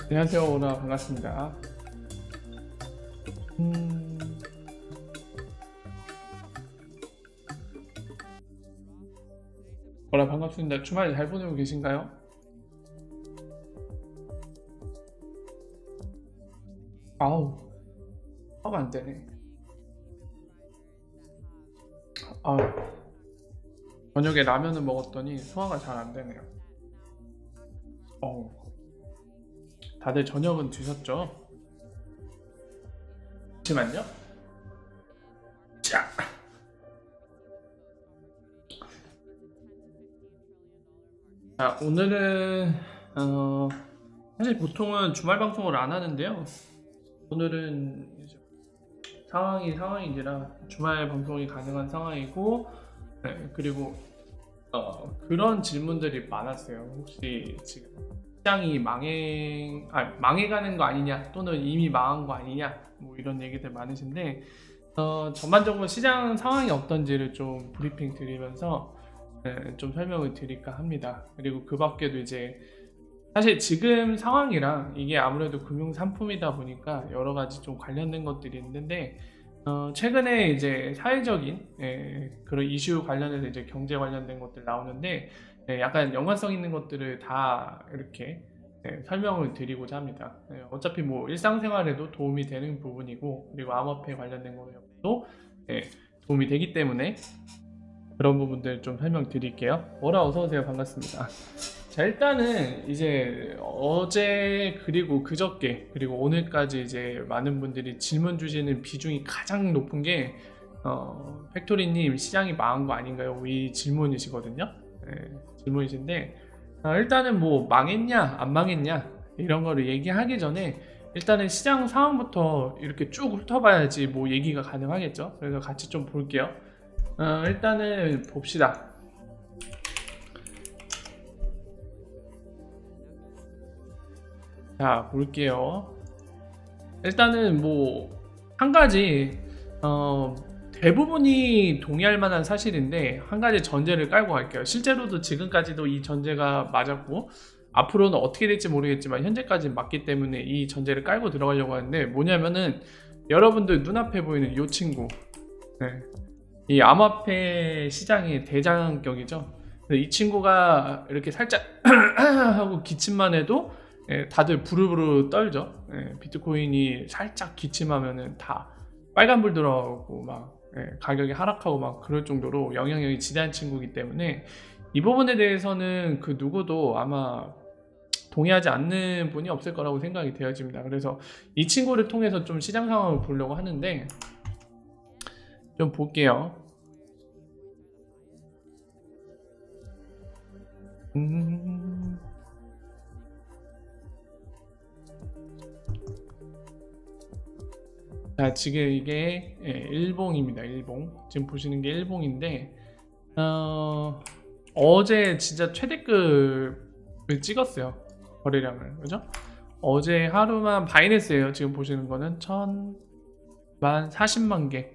안녕하세요. 오나 반갑습니다. 오나 반갑습니다. 주말 잘 보내고 계신가요? 아우, 화가 안 되네. 아우, 저녁에 라면을 먹었더니 소화가 잘 안 되네요. 어우, 다들 저녁은 드셨죠? 잠시만요. 자, 오늘은 사실 보통은 주말 방송을 안 하는데요. 오늘은 이제 상황인지라 주말 방송이 가능한 상황이고, 네, 그리고 그런 질문들이 많았어요. 혹시 지금 시장이 망해가는 거 아니냐, 또는 이미 망한 거 아니냐, 뭐 이런 얘기들 많으신데, 전반적으로 시장 상황이 어떤지를 좀 브리핑 드리면서 좀 설명을 드릴까 합니다. 그리고 그 밖에도 이제 사실 지금 상황이랑 이게 아무래도 금융 상품이다 보니까 여러 가지 좀 관련된 것들이 있는데, 최근에 이제 사회적인 그런 이슈 관련해서 이제 경제 관련된 것들 나오는데, 약간 연관성 있는 것들을 다 이렇게 설명을 드리고자 합니다. 어차피 뭐 일상생활에도 도움이 되는 부분이고, 그리고 암호화폐 관련된 것도 도움이 되기 때문에 그런 부분들 좀 설명드릴게요. 오라 어서오세요. 반갑습니다. 자, 일단은 이제 어제 그리고 그저께 그리고 오늘까지 이제 많은 분들이 질문 주시는 비중이 가장 높은 게 팩토리님 시장이 망한 거 아닌가요? 이 질문이시거든요. 질문이신데, 일단은 뭐 망했냐 안 망했냐 이런 거를 얘기하기 전에 일단은 시장 상황부터 이렇게 쭉 훑어봐야지 뭐 얘기가 가능하겠죠. 그래서 같이 좀 볼게요. 일단은 봅시다. 자, 볼게요. 일단은 뭐 한 가지 대부분이 동의할 만한 사실인데, 한 가지 전제를 깔고 갈게요. 실제로도 지금까지도 이 전제가 맞았고, 앞으로는 어떻게 될지 모르겠지만 현재까지 맞기 때문에 이 전제를 깔고 들어가려고 하는데, 뭐냐면은 여러분들 눈앞에 보이는 이 친구, 이 암호화폐 시장의 대장격이죠. 이 친구가 이렇게 살짝 하고 기침만 해도 다들 부르부르 떨죠. 비트코인이 살짝 기침하면은 다 빨간불 들어가고 막 가격이 하락하고 막 그럴 정도로 영향력이 지대한 친구이기 때문에 이 부분에 대해서는 그 누구도 아마 동의하지 않는 분이 없을 거라고 생각이 되어집니다. 그래서 이 친구를 통해서 좀 시장 상황을 보려고 하는데, 좀 볼게요. 자, 지금 이게 일봉입니다. 일봉. 지금 보시는 게 일봉인데, 어제 진짜 최대급을 찍었어요. 거래량을. 그죠? 어제 하루만 바이낸스예요. 지금 보시는 거는 40만 개.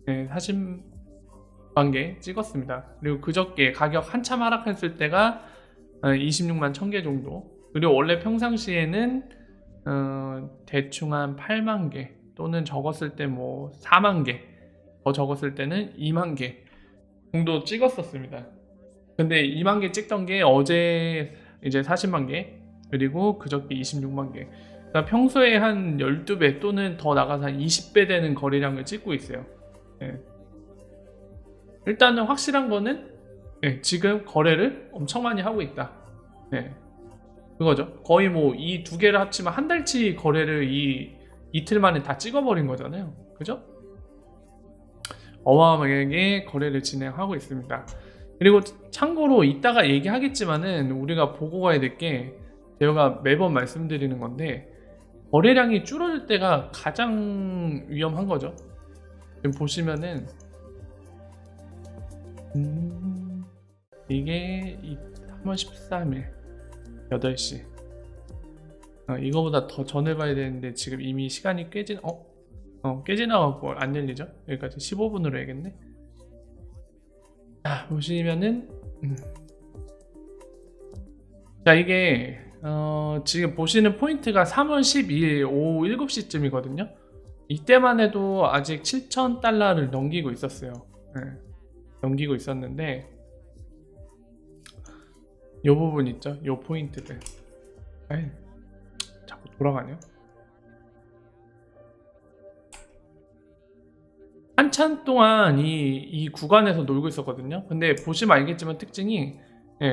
40만 개 찍었습니다. 그리고 그저께 가격 한참 하락했을 때가 26만 1000개 정도. 그리고 원래 평상시에는 대충 한 8만 개, 또는 적었을 때 뭐 4만 개, 더 적었을 때는 2만 개 정도 찍었었습니다. 근데 2만 개 찍던 게 어제 이제 40만 개, 그리고 그저께 26만 개. 그러니까 평소에 한 12배 또는 더 나가서 한 20배 되는 거래량을 찍고 있어요. 일단은 확실한 거는 지금 거래를 엄청 많이 하고 있다. 그거죠. 거의 뭐 이 두 개를 합치면 한 달치 거래를 이틀 만에 다 찍어버린 거잖아요. 그죠? 어마어마하게 거래를 진행하고 있습니다. 그리고 참고로 이따가 얘기하겠지만은 우리가 보고 가야 될 게, 제가 매번 말씀드리는 건데, 거래량이 줄어들 때가 가장 위험한 거죠. 지금 보시면은 이게 3월 13일 8시, 이거보다 더 전에 봐야 되는데 지금 이미 시간이 꽤 지나가고 안 열리죠. 여기까지 15분으로 해야겠네. 자, 보시면은 자, 이게 지금 보시는 포인트가 3월 12일 오후 7시쯤이거든요. 이때만 해도 아직 7,000달러를 넘기고 있었어요. 네, 넘기고 있었는데 요 부분 있죠? 요 포인트들. 에이, 자꾸 돌아가네요. 한참 동안 이 구간에서 놀고 있었거든요. 근데 보시면 알겠지만 특징이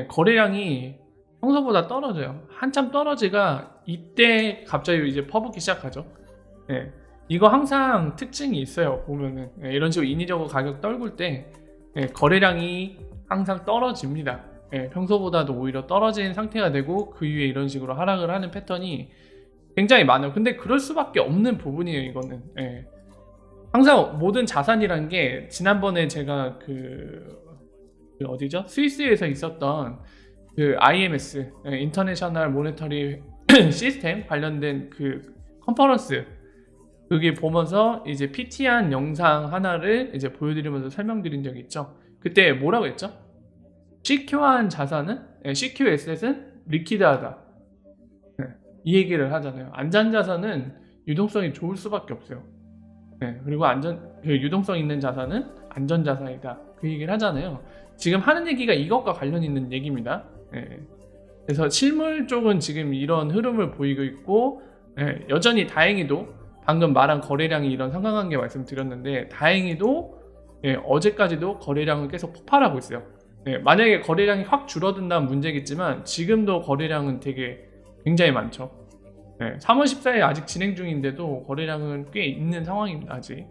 거래량이 평소보다 떨어져요. 한참 떨어지가 이때 갑자기 이제 퍼붓기 시작하죠. 이거 항상 특징이 있어요. 보면은 이런 식으로 인위적으로 가격 떨굴 때 거래량이 항상 떨어집니다. 평소보다도 오히려 떨어진 상태가 되고 그 이후에 이런 식으로 하락을 하는 패턴이 굉장히 많아요. 근데 그럴 수밖에 없는 부분이에요. 이거는 항상 모든 자산이란 게 지난번에 제가 그 어디죠? 스위스에서 있었던 그 IMS 인터내셔널 모네터리 시스템 관련된 그 컨퍼런스 그게 보면서 이제 PT한 영상 하나를 이제 보여드리면서 설명드린 적이 있죠. 그때 뭐라고 했죠? CQ한 자산은 CQS는 리퀴드하다. 이 얘기를 하잖아요. 안전자산은 유동성이 좋을 수밖에 없어요. 그리고 유동성 있는 자산은 안전자산이다. 그 얘기를 하잖아요. 지금 하는 얘기가 이것과 관련 있는 얘기입니다. 그래서 실물 쪽은 지금 이런 흐름을 보이고 있고 여전히 다행히도 방금 말한 거래량이 이런 상관관계 말씀드렸는데 다행히도 어제까지도 거래량은 계속 폭발하고 있어요. 만약에 거래량이 확 줄어든다면 문제겠지만 지금도 거래량은 되게 굉장히 많죠. 3월 14일 아직 진행 중인데도 거래량은 꽤 있는 상황입니다. 아직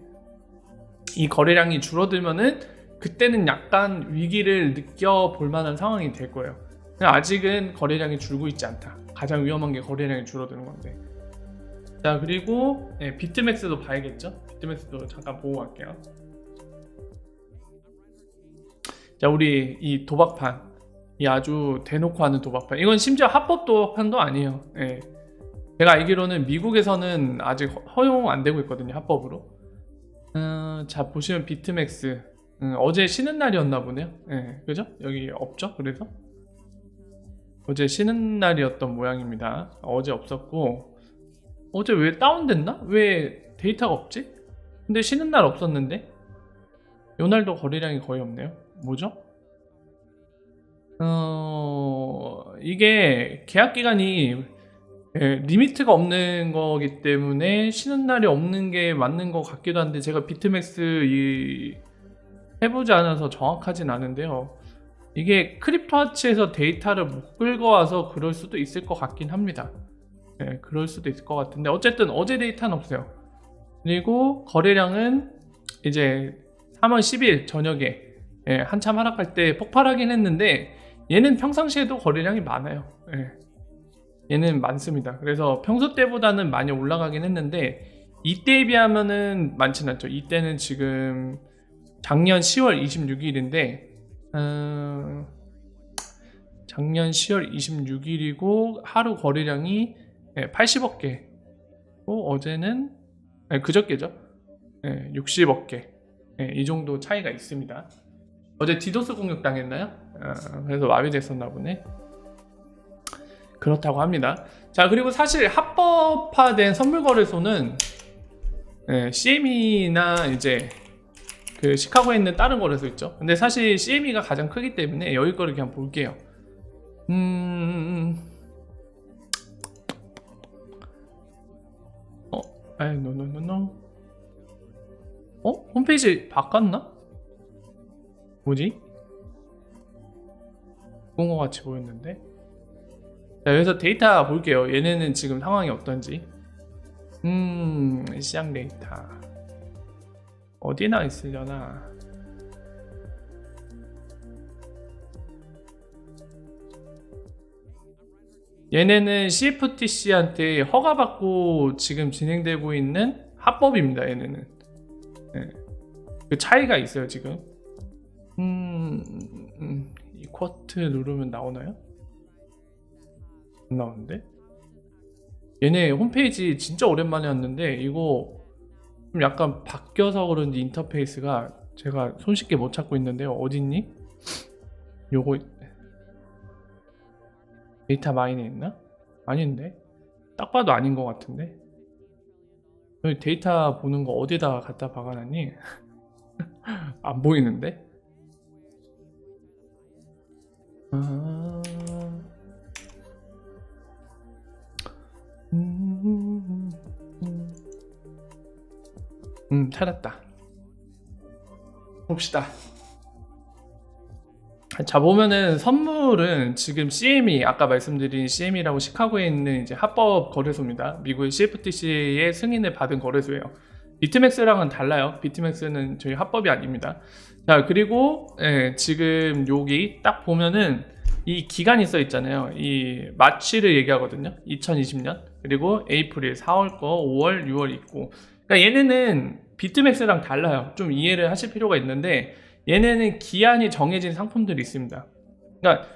이 거래량이 줄어들면은 그때는 약간 위기를 느껴볼 만한 상황이 될 거예요. 아직은 거래량이 줄고 있지 않다. 가장 위험한 게 거래량이 줄어드는 건데. 자, 그리고 비트맥스도 봐야겠죠. 비트맥스도 잠깐 보고 갈게요. 자, 우리 이 도박판, 이 아주 대놓고 하는 도박판, 이건 심지어 합법 도박판도 아니에요. 제가 알기로는 미국에서는 아직 허용 안 되고 있거든요. 합법으로. 자, 보시면 비트맥스 어제 쉬는 날이었나 보네요. 그죠? 여기 없죠? 그래서 어제 쉬는 날이었던 모양입니다. 어제 없었고 어제 왜 다운됐나? 왜 데이터가 없지? 근데 쉬는 날 없었는데 요 날도 거래량이 거의 없네요. 뭐죠? 이게 계약 기간이 리미트가 없는 거기 때문에 쉬는 날이 없는 게 맞는 것 같기도 한데 제가 비트맥스 해보지 않아서 정확하진 않은데요. 이게 크립토아치에서 데이터를 못 긁어와서 그럴 수도 있을 것 같긴 합니다. 그럴 수도 있을 것 같은데 어쨌든 어제 데이터는 없어요. 그리고 거래량은 이제 3월 10일 저녁에 한참 하락할 때 폭발하긴 했는데 얘는 평상시에도 거래량이 많아요. 얘는 많습니다. 그래서 평소 때보다는 많이 올라가긴 했는데 이때에 비하면은 많진 않죠. 이때는 지금 작년 10월 26일인데 작년 10월 26일이고 하루 거래량이 80억 개 어제는 그저께죠. 60억 개 이 정도 차이가 있습니다. 어제 디도스 공격 당했나요? 그래서 마비됐었나 보네. 그렇다고 합니다. 자, 그리고 사실 합법화된 선물거래소는 CME나 이제 그 시카고에 있는 다른 거래소 있죠. 근데 사실 CME가 가장 크기 때문에 여기 거를 그냥 볼게요. 노. 홈페이지 바꿨나? 뭐지? 그런 거 같이 보였는데. 자, 여기서 데이터 볼게요. 얘네는 지금 상황이 어떤지. 시장 데이터 어디나 있으려나. 얘네는 CFTC한테 허가받고 지금 진행되고 있는 합법입니다. 얘네는 그 차이가 있어요 지금. 이 쿼트 누르면 나오나요? 안 나오는데? 얘네 홈페이지 진짜 오랜만에 왔는데 이거 좀 약간 바뀌어서 그런지 인터페이스가 제가 손쉽게 못 찾고 있는데요. 어딨니? 요거 데이터 마인에 있나? 아닌데? 딱 봐도 아닌 것 같은데? 여기 데이터 보는 거 어디다가 갖다 박아놨니? 안 보이는데? 아... 찾았다. 봅시다. 자, 보면은 선물은 지금 CME, 아까 말씀드린 CME라고 시카고에 있는 이제 합법 거래소입니다. 미국의 CFTC의 승인을 받은 거래소예요. 비트맥스랑은 달라요. 비트맥스는 저희 합법이 아닙니다. 자, 그리고 지금 여기 딱 보면은 이 기간이 써 있잖아요. 이 마치를 얘기하거든요. 2020년, 그리고 에이프릴 4월 거, 5월, 6월 있고. 그러니까 얘네는 비트맥스랑 달라요. 좀 이해를 하실 필요가 있는데, 얘네는 기한이 정해진 상품들이 있습니다. 그러니까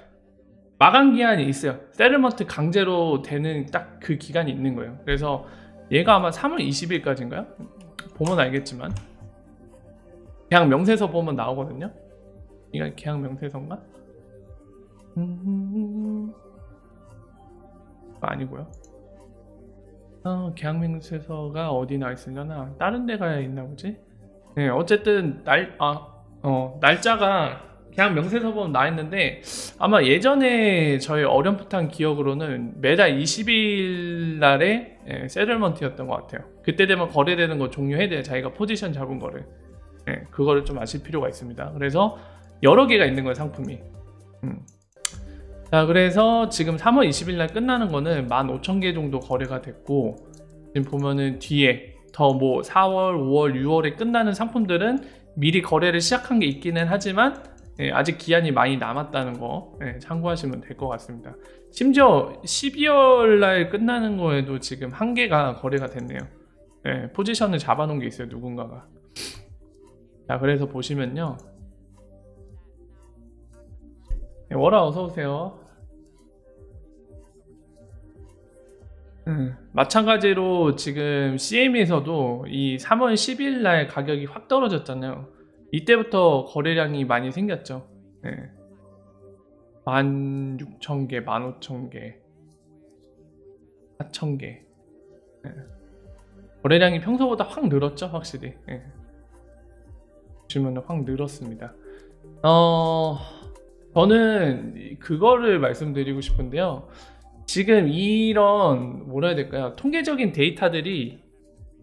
마감 기한이 있어요. 세틀먼트 강제로 되는 딱 그 기간이 있는 거예요. 그래서 얘가 아마 3월 20일까지인가요? 보면 알겠지만 계약 명세서 보면 나오거든요. 이거 계약 명세서인가? 아니고요. 계약 명세서가 어디 나 있으려나? 다른 데가 있나 보지? 네, 어쨌든 날짜가 계약 명세서 보면 나 있는데, 아마 예전에 저희 어렴풋한 기억으로는 매달 20일 날에 세틀먼트였던 것 같아요. 그때 되면 거래되는 거 종료해야 돼요. 자기가 포지션 잡은 거를. 그거를 좀 아실 필요가 있습니다. 그래서 여러 개가 있는 거예요, 상품이. 자, 그래서 지금 3월 20일 날 끝나는 거는 15,000개 정도 거래가 됐고, 지금 보면은 뒤에 더 뭐 4월, 5월, 6월에 끝나는 상품들은 미리 거래를 시작한 게 있기는 하지만 아직 기한이 많이 남았다는 거 참고하시면 될 것 같습니다. 심지어 12월 날 끝나는 거에도 지금 1개가 거래가 됐네요. 포지션을 잡아놓은 게 있어요, 누군가가. 자, 그래서 보시면요. 워라 어서오세요. 마찬가지로 지금 CME에서도 이 3월 10일 날 가격이 확 떨어졌잖아요. 이때부터 거래량이 많이 생겼죠. 16,000개, 15,000개, 4,000개. 거래량이 평소보다 확 늘었죠, 확실히. 보시면 확 늘었습니다. 저는 그거를 말씀드리고 싶은데요. 지금 이런 뭐라 해야 될까요? 통계적인 데이터들이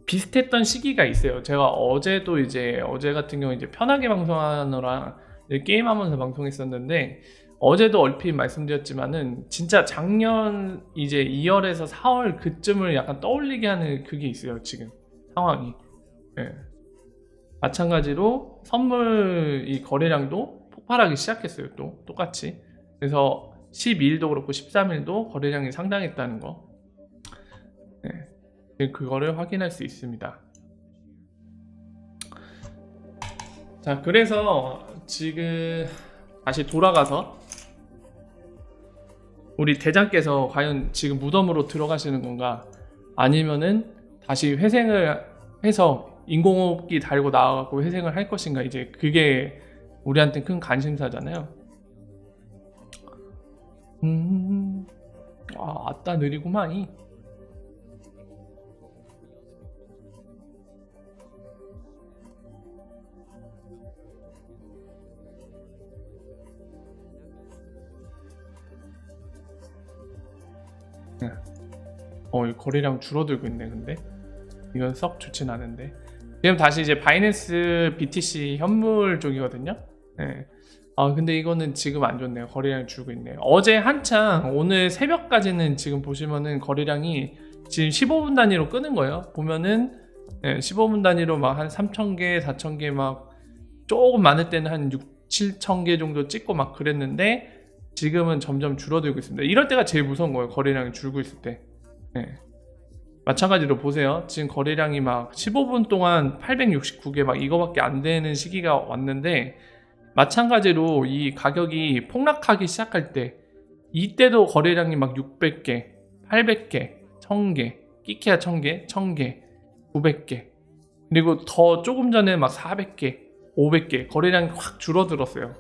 비슷했던 시기가 있어요. 제가 어제 같은 경우 이제 편하게 방송하느라 게임하면서 방송했었는데, 어제도 얼핏 말씀드렸지만은 진짜 작년 이제 2월에서 4월 그쯤을 약간 떠올리게 하는 그게 있어요. 지금 상황이. 마찬가지로 선물 이 거래량도 폭발하기 시작했어요. 또 똑같이. 그래서 12일도 그렇고 13일도 거래량이 상당했다는 거. 그거를 확인할 수 있습니다. 자, 그래서 지금 다시 돌아가서 우리 대장께서 과연 지금 무덤으로 들어가시는 건가, 아니면은 다시 회생을 해서 인공호흡기 달고 나와갖고 회생을 할 것인가, 이제 그게 우리한테 큰 관심사잖아요. 아따 느리구만이. 이 거래량 줄어들고 있네. 근데 이건 썩 좋진 않은데. 지금 다시 이제 바이낸스 BTC 현물 쪽이거든요. 근데 이거는 지금 안 좋네요. 거래량이 줄고 있네요. 어제 한창 오늘 새벽까지는 지금 보시면은 거래량이 지금 15분 단위로 끄는 거예요. 보면은 15분 단위로 막 한 3,000개, 4,000개 막 조금 많을 때는 한 6, 7,000개 정도 찍고 막 그랬는데, 지금은 점점 줄어들고 있습니다. 이럴 때가 제일 무서운 거예요. 거래량이 줄고 있을 때. 마찬가지로 보세요. 지금 거래량이 막 15분 동안 869개 막 이거밖에 안 되는 시기가 왔는데, 마찬가지로 이 가격이 폭락하기 시작할 때, 이때도 거래량이 막 600개, 800개, 1000개, 끼케야 1000개, 1000개, 900개, 그리고 더 조금 전에 막 400개, 500개 거래량이 확 줄어들었어요.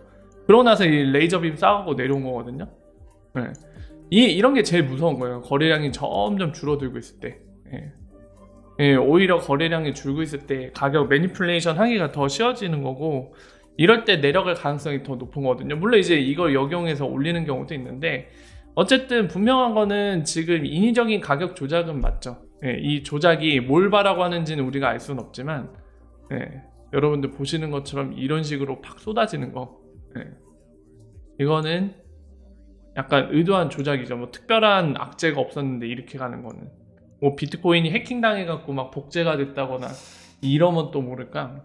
그러고 나서 이 레이저빔 싸고 내려온 거거든요. 이런 게 제일 무서운 거예요. 거래량이 점점 줄어들고 있을 때. 예. 예, 오히려 거래량이 줄고 있을 때 가격 매니플레이션 하기가 더 쉬워지는 거고, 이럴 때 내려갈 가능성이 더 높은 거거든요. 물론 이제 이걸 역용해서 올리는 경우도 있는데, 어쨌든 분명한 거는 지금 인위적인 가격 조작은 맞죠. 예, 이 조작이 뭘 바라고 하는지는 우리가 알 수는 없지만, 예, 여러분들 보시는 것처럼 이런 식으로 팍 쏟아지는 거, 예, 이거는 약간 의도한 조작이죠. 뭐 특별한 악재가 없었는데 이렇게 가는 거는, 뭐 비트코인이 해킹당해갖고 막 복제가 됐다거나 이러면 또 모를까,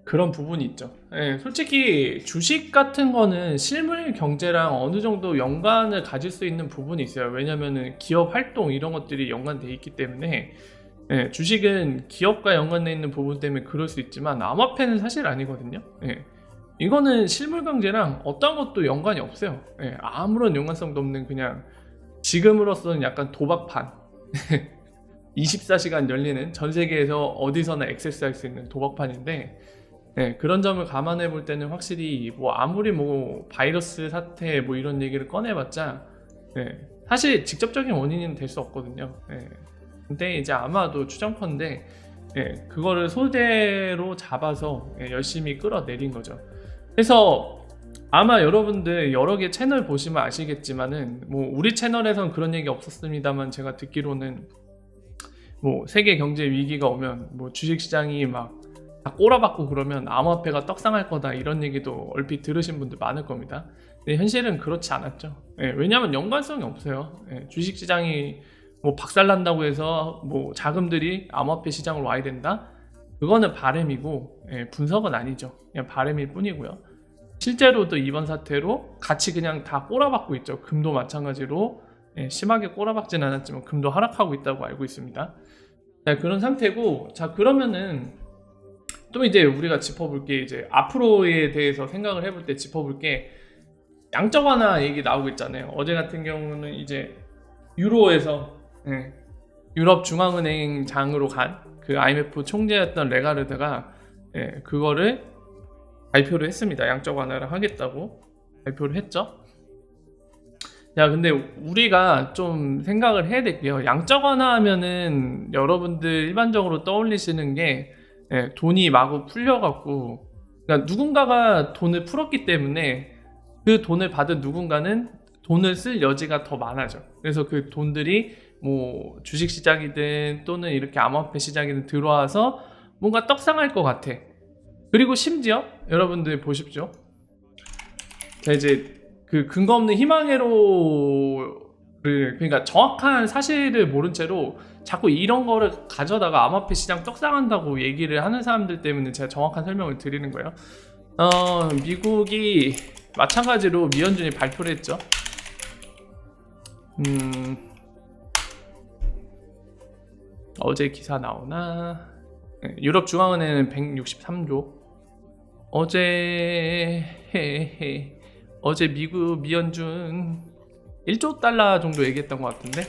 그런 부분이 있죠. 예, 솔직히 주식 같은 거는 실물 경제랑 어느 정도 연관을 가질 수 있는 부분이 있어요. 왜냐면은 기업 활동 이런 것들이 연관돼 있기 때문에. 예, 주식은 기업과 연관돼 있는 부분 때문에 그럴 수 있지만 암호화폐는 사실 아니거든요. 예, 이거는 실물 경제랑 어떤 것도 연관이 없어요. 예, 아무런 연관성도 없는, 그냥 지금으로서는 약간 도박판. 24시간 열리는, 전 세계에서 어디서나 액세스할 수 있는 도박판인데, 네, 그런 점을 감안해 볼 때는 확실히 뭐 아무리 뭐 바이러스 사태 뭐 이런 얘기를 꺼내봤자, 네, 사실 직접적인 원인은 될 수 없거든요. 네, 근데 이제 아마도 추정컨대, 네, 그거를 소재로 잡아서, 네, 열심히 끌어내린 거죠. 그래서 아마 여러분들 여러 개 채널 보시면 아시겠지만은, 뭐 우리 채널에선 그런 얘기 없었습니다만, 제가 듣기로는 뭐 세계 경제 위기가 오면 뭐 주식시장이 막 다 꼬라박고 그러면 암호화폐가 떡상할 거다, 이런 얘기도 얼핏 들으신 분들 많을 겁니다. 근데 현실은 그렇지 않았죠. 예, 왜냐하면 연관성이 없어요. 예, 주식시장이 뭐 박살난다고 해서 뭐 자금들이 암호화폐 시장으로 와야 된다? 그거는 바램이고, 예, 분석은 아니죠. 그냥 바램일 뿐이고요. 실제로도 이번 사태로 같이 그냥 다 꼬라박고 있죠. 금도 마찬가지로, 예, 심하게 꼬라박진 않았지만 금도 하락하고 있다고 알고 있습니다. 자, 그런 상태고, 자, 그러면은 또 이제 우리가 짚어볼 게, 이제 앞으로에 대해서 생각을 해볼 때 짚어볼 게, 양적 완화 얘기 나오고 있잖아요. 어제 같은 경우는 이제 유로에서, 예, 유럽 중앙은행장으로 간 그 IMF 총재였던 레가르드가, 예, 그거를 발표를 했습니다. 양적 완화를 하겠다고 발표를 했죠. 야, 근데 우리가 좀 생각을 해야 될게요. 양적 완화하면은 여러분들 일반적으로 떠올리시는 게, 예, 돈이 마구 풀려갖고, 그러니까 누군가가 돈을 풀었기 때문에 그 돈을 받은 누군가는 돈을 쓸 여지가 더 많아져. 그래서 그 돈들이 뭐 주식시장이든 또는 이렇게 암호화폐 시장이든 들어와서 뭔가 떡상할 것 같아. 그리고 심지어 여러분들 보십시오. 자, 이제 그 근거 없는 희망회로를, 그러니까 정확한 사실을 모른 채로 자꾸 이런 거를 가져다가 암호화폐 시장 떡상한다고 얘기를 하는 사람들 때문에 제가 정확한 설명을 드리는 거예요. 미국이 마찬가지로 미연준이 발표를 했죠. 어제 기사 나오나? 네, 유럽 중앙은행은 163조. 어제 미국 미연준 1조 달러 정도 얘기했던 것 같은데.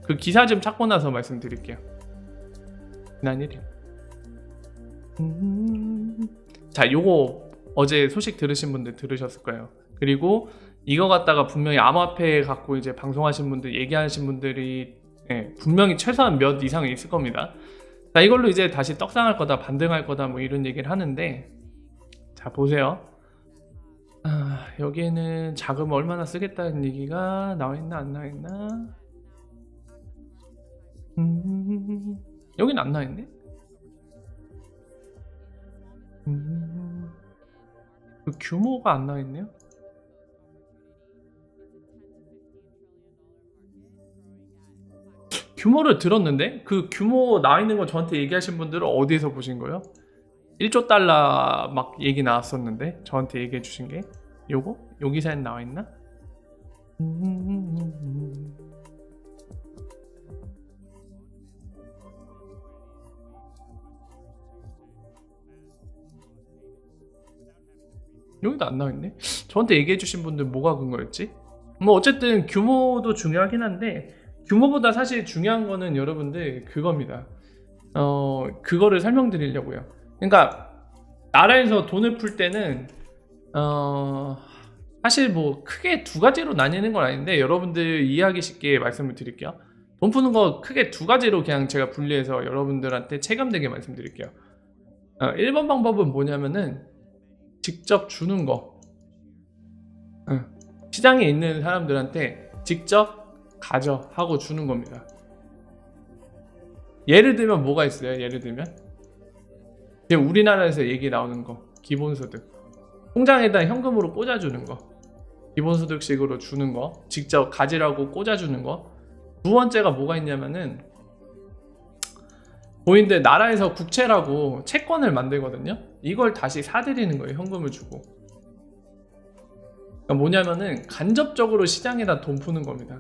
그 기사 좀 찾고 나서 말씀드릴게요. 지난 1일. 자, 요거 어제 소식 들으신 분들 들으셨을 거예요. 그리고 이거 갖다가 분명히 암호화폐 갖고 이제 방송하신 분들, 얘기하신 분들이, 예, 분명히 최소한 몇 이상은 있을 겁니다. 자, 이걸로 이제 다시 떡상할 거다, 반등할 거다, 뭐 이런 얘기를 하는데, 자, 보세요. 여기에는 자금을 얼마나 쓰겠다는 얘기가 나와있나 안 나와있나? 여긴 안 나와있네? 그 규모가 안 나와있네요? 규모를 들었는데 그 규모 나와있는 거 저한테 얘기하신 분들은 어디에서 보신 거예요? 1조 달러 막 얘기 나왔었는데 저한테 얘기해 주신 게 요거? 요 기사에 나와있나? 여기도 안 나와있네? 저한테 얘기해 주신 분들 뭐가 근거였지? 뭐 어쨌든 규모도 중요하긴 한데, 규모보다 사실 중요한 거는 여러분들 그겁니다. 그거를 설명드리려고요. 그러니까 나라에서 돈을 풀 때는 사실 뭐 크게 두 가지로 나뉘는 건 아닌데 여러분들 이해하기 쉽게 말씀을 드릴게요. 돈 푸는 거 크게 두 가지로 그냥 제가 분리해서 여러분들한테 체감되게 말씀드릴게요. 1번 방법은 뭐냐면은 직접 주는 거. 시장에 있는 사람들한테 직접 가져 하고 주는 겁니다. 예를 들면 뭐가 있어요? 예를 들면 지금 우리나라에서 얘기 나오는 거 기본소득 통장에다 현금으로 꽂아주는 거 기본소득식으로 주는 거 직접 가지라고 꽂아주는 거. 두 번째가 뭐가 있냐면은 보인데 나라에서 국채라고 채권을 만들거든요. 이걸 다시 사들이는 거예요. 현금을 주고. 그러니까 뭐냐면은 간접적으로 시장에다 돈 푸는 겁니다.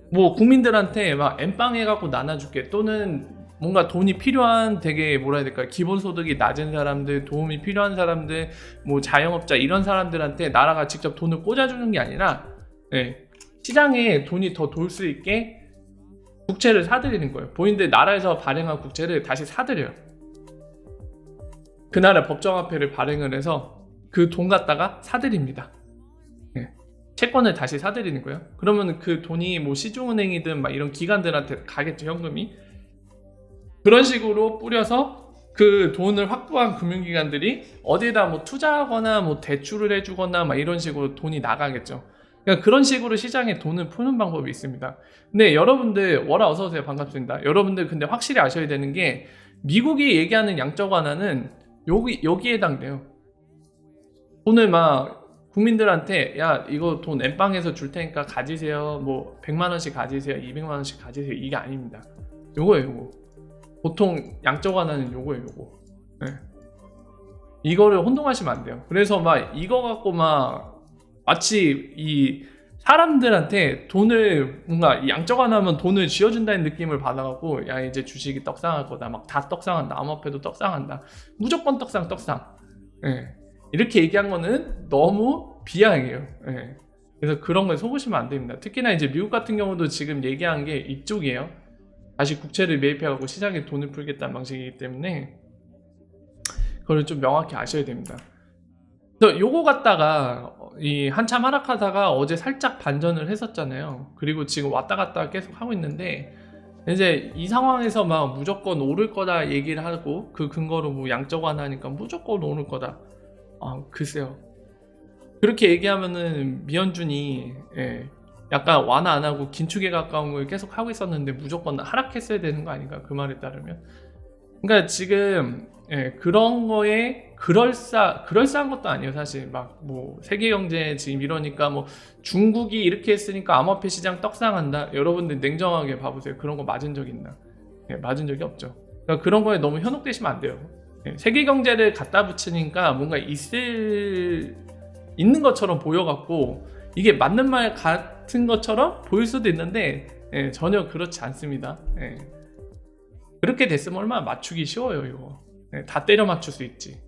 뭐 국민들한테 막 엠빵 해갖고 나눠줄게, 또는 뭔가 돈이 필요한 되게 뭐라 해야 될까, 기본소득이 낮은 사람들, 도움이 필요한 사람들, 뭐 자영업자 이런 사람들한테 나라가 직접 돈을 꽂아주는 게 아니라 시장에 돈이 더 돌 수 있게 국채를 사들이는 거예요. 본인들 나라에서 발행한 국채를 다시 사들여요. 그 나라 법정화폐를 발행을 해서 그 돈 갖다가 사들입니다. 채권을 다시 사들이는 거예요. 그러면 그 돈이 뭐 시중은행이든 막 이런 기관들한테 가겠죠, 현금이. 그런 식으로 뿌려서 그 돈을 확보한 금융기관들이 어디에다 뭐 투자하거나 뭐 대출을 해주거나 막 이런 식으로 돈이 나가겠죠. 그러니까 그런 식으로 시장에 돈을 푸는 방법이 있습니다. 근데 여러분들, 워라 어서오세요. 반갑습니다. 여러분들 근데 확실히 아셔야 되는 게 미국이 얘기하는 양적 완화는 여기에 해당돼요. 돈을 막 국민들한테 야 이거 돈 엠빵해서 줄 테니까 가지세요, 뭐 100만원씩 가지세요, 200만원씩 가지세요, 이게 아닙니다. 요거예요. 요거 보통 양적 완화는 요거예요. 요거. 이거를 혼동하시면 안 돼요. 그래서 막 이거 갖고 막 마치 이 사람들한테 돈을 뭔가 양적 완화하면 돈을 쥐어준다는 느낌을 받아갖고 야 이제 주식이 떡상할 거다, 막 다 떡상한다, 암호화폐도 떡상한다, 무조건 떡상 이렇게 얘기한 거는 너무 비하해요. 그래서 그런 거에 속으시면 안 됩니다. 특히나 이제 미국 같은 경우도 지금 얘기한 게 이쪽이에요. 다시 국채를 매입해갖고 시장에 돈을 풀겠다는 방식이기 때문에 그걸 좀 명확히 아셔야 됩니다. 그래서 요거 갖다가 이 한참 하락하다가 어제 살짝 반전을 했었잖아요. 그리고 지금 왔다 갔다 계속 하고 있는데 이제 이 상황에서 막 무조건 오를 거다 얘기를 하고 그 근거로 뭐 양적 완화하니까 무조건 오를 거다. 글쎄요. 그렇게 얘기하면은 미연준이 약간 완화 안 하고 긴축에 가까운 걸 계속 하고 있었는데 무조건 하락했어야 되는 거 아닌가, 그 말에 따르면. 그러니까 지금 그런 거에 그럴싸한 것도 아니에요. 사실 막 뭐 세계 경제 지금 이러니까 뭐 중국이 이렇게 했으니까 암호화폐 시장 떡상한다. 여러분들 냉정하게 봐보세요. 그런 거 맞은 적 있나? 맞은 적이 없죠. 그러니까 그런 거에 너무 현혹되시면 안 돼요. 세계 경제를 갖다 붙이니까 뭔가 있는 것처럼 보여갖고 이게 맞는 말 같은 것처럼 보일 수도 있는데 전혀 그렇지 않습니다. 그렇게 됐으면 얼마나 맞추기 쉬워요. 이거 다 때려 맞출 수 있지.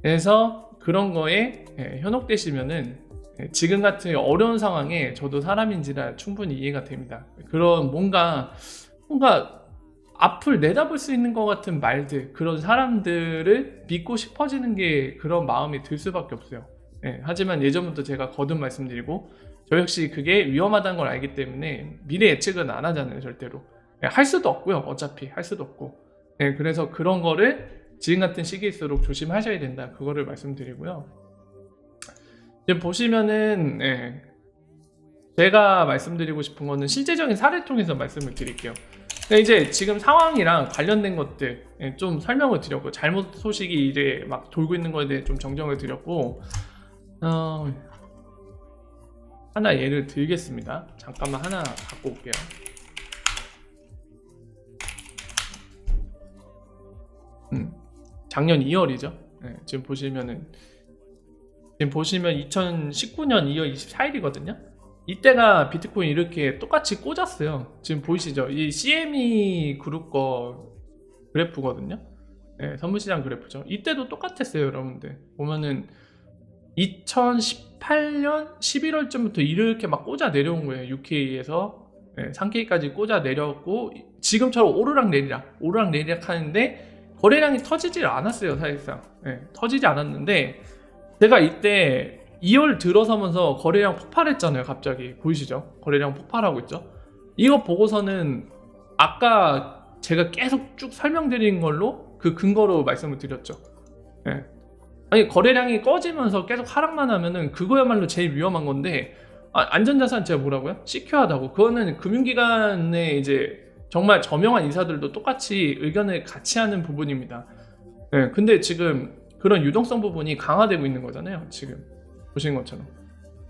그래서 그런 거에 현혹되시면은 지금 같은 어려운 상황에 저도 사람인지라 충분히 이해가 됩니다. 그런 뭔가 앞을 내다볼 수 있는 것 같은 말들, 그런 사람들을 믿고 싶어지는 게 그런 마음이 들 수밖에 없어요. 하지만 예전부터 제가 거듭 말씀드리고 저 역시 그게 위험하다는 걸 알기 때문에 미래 예측은 안 하잖아요. 절대로. 할 수도 없고요. 어차피 할 수도 없고. 그래서 그런 거를 지금 같은 시기일수록 조심하셔야 된다. 그거를 말씀드리고요. 이제 보시면은 제가 말씀드리고 싶은 거는 실제적인 사례를 통해서 말씀을 드릴게요. 이제 지금 상황이랑 관련된 것들 좀 설명을 드렸고, 잘못 소식이 이제 막 돌고 있는 거에 대해 좀 정정을 드렸고, 하나 예를 들겠습니다. 잠깐만 하나 갖고 올게요. 작년 2월이죠. 지금 보시면 2019년 2월 24일이거든요. 이때가 비트코인 이렇게 똑같이 꽂았어요. 지금 보이시죠? 이 CME 그룹 거 그래프거든요. 선물시장 그래프죠. 이때도 똑같았어요. 여러분들 보면은 2018년 11월쯤부터 이렇게 막 꽂아 내려온 거예요. 6K에서 3K까지 꽂아 내려왔고 지금처럼 오르락 내리락 하는데 거래량이 터지질 않았어요. 사실상 터지지 않았는데 제가 이때 2월 들어서면서 거래량 폭발했잖아요. 갑자기 보이시죠? 거래량 폭발하고 있죠. 이거 보고서는 아까 제가 계속 쭉 설명드린 걸로 그 근거로 말씀을 드렸죠. 아니 거래량이 꺼지면서 계속 하락만 하면은 그거야말로 제일 위험한 건데 안전자산 제가 뭐라고요? 시큐하다고. 그거는 금융기관의 이제 정말 저명한 인사들도 똑같이 의견을 같이 하는 부분입니다. 근데 지금 그런 유동성 부분이 강화되고 있는 거잖아요. 지금 보신 것처럼.